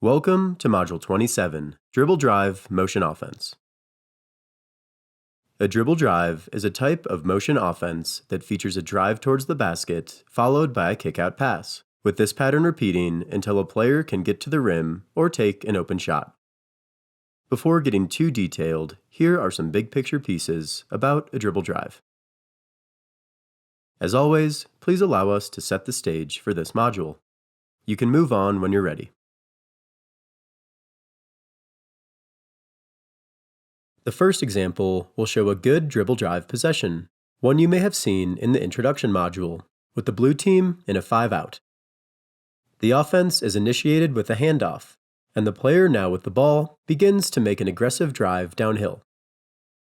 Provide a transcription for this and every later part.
Welcome to Module 27, Dribble Drive Motion Offense. A dribble drive is a type of motion offense that features a drive towards the basket followed by a kick-out pass, with this pattern repeating until a player can get to the rim or take an open shot. Before getting too detailed, here are some big picture pieces about a dribble drive. As always, please allow us to set the stage for this module. You can move on when you're ready. The first example will show a good dribble drive possession, one you may have seen in the introduction module, with the blue team in a 5-out. The offense is initiated with a handoff, and the player now with the ball begins to make an aggressive drive downhill.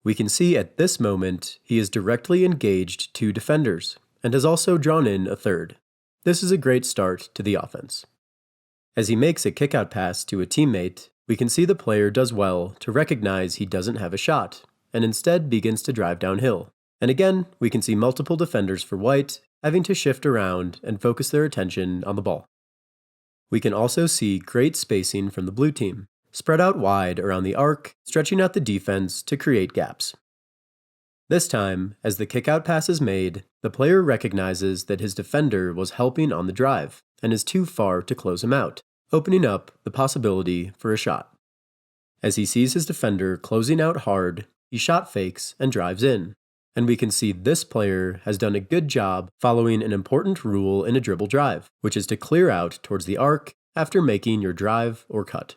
We can see at this moment he is directly engaged two defenders, and has also drawn in a third. This is a great start to the offense. As he makes a kick-out pass to a teammate, we can see the player does well to recognize he doesn't have a shot, and instead begins to drive downhill. And again, we can see multiple defenders for white having to shift around and focus their attention on the ball. We can also see great spacing from the blue team, spread out wide around the arc, stretching out the defense to create gaps. This time, as the kick-out pass is made, the player recognizes that his defender was helping on the drive and is too far to close him out, opening up the possibility for a shot. As he sees his defender closing out hard, he shot fakes and drives in, and we can see this player has done a good job following an important rule in a dribble drive, which is to clear out towards the arc after making your drive or cut.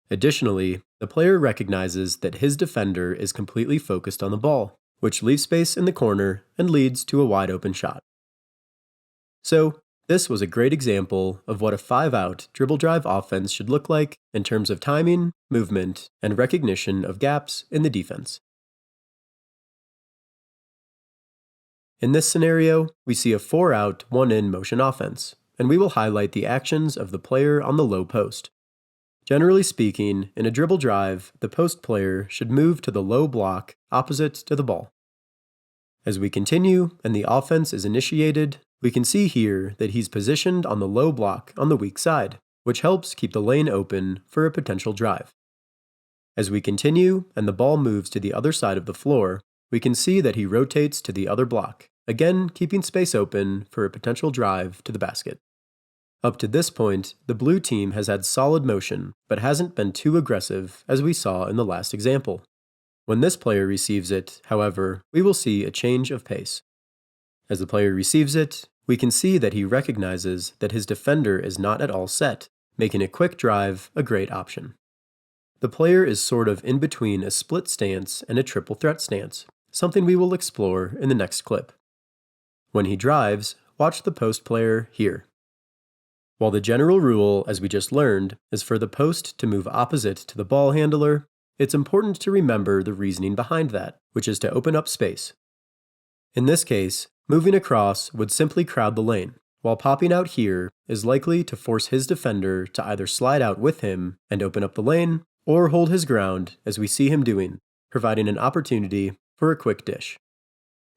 Additionally, the player recognizes that his defender is completely focused on the ball, which leaves space in the corner and leads to a wide open shot. So, this was a great example of what a 5-out dribble drive offense should look like in terms of timing, movement, and recognition of gaps in the defense. In this scenario, we see a 4-out, 1-in motion offense, and we will highlight the actions of the player on the low post. Generally speaking, in a dribble drive, the post player should move to the low block opposite to the ball. As we continue and the offense is initiated, we can see here that he's positioned on the low block on the weak side, which helps keep the lane open for a potential drive. As we continue and the ball moves to the other side of the floor, we can see that he rotates to the other block, again keeping space open for a potential drive to the basket. Up to this point, the blue team has had solid motion, but hasn't been too aggressive as we saw in the last example. When this player receives it, however, we will see a change of pace. As the player receives it, we can see that he recognizes that his defender is not at all set, making a quick drive a great option. The player is sort of in between a split stance and a triple threat stance, something we will explore in the next clip. When he drives, watch the post player here. While the general rule, as we just learned, is for the post to move opposite to the ball handler, it's important to remember the reasoning behind that, which is to open up space. In this case, moving across would simply crowd the lane, while popping out here is likely to force his defender to either slide out with him and open up the lane, or hold his ground as we see him doing, providing an opportunity for a quick dish.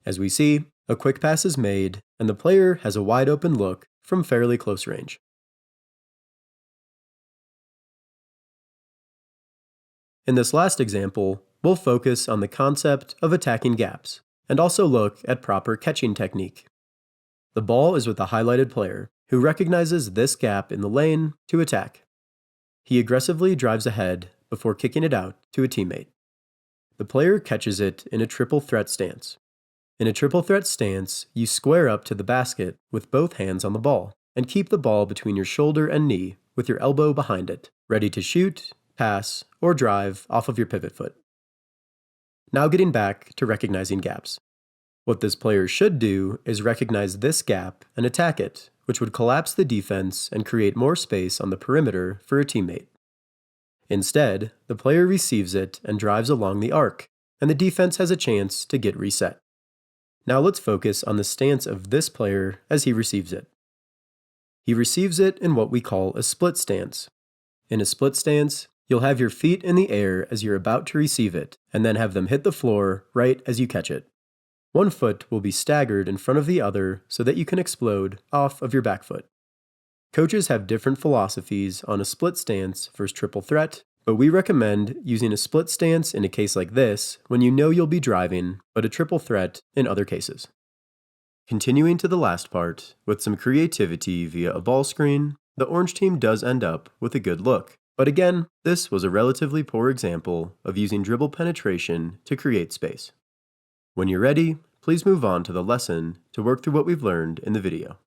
As we see, a quick pass is made, and the player has a wide open look from fairly close range. In this last example, we'll focus on the concept of attacking gaps, and also look at proper catching technique. The ball is with the highlighted player, who recognizes this gap in the lane to attack. He aggressively drives ahead before kicking it out to a teammate. The player catches it in a triple threat stance. In a triple threat stance, you square up to the basket with both hands on the ball, and keep the ball between your shoulder and knee with your elbow behind it, ready to shoot, pass, or drive off of your pivot foot. Now getting back to recognizing gaps. What this player should do is recognize this gap and attack it, which would collapse the defense and create more space on the perimeter for a teammate. Instead, the player receives it and drives along the arc, and the defense has a chance to get reset. Now let's focus on the stance of this player as he receives it. He receives it in what we call a split stance. In a split stance, you'll have your feet in the air as you're about to receive it, and then have them hit the floor right as you catch it. One foot will be staggered in front of the other so that you can explode off of your back foot. Coaches have different philosophies on a split stance versus triple threat, but we recommend using a split stance in a case like this when you know you'll be driving, but a triple threat in other cases. Continuing to the last part, with some creativity via a ball screen, the orange team does end up with a good look. But again, this was a relatively poor example of using dribble penetration to create space. When you're ready, please move on to the lesson to work through what we've learned in the video.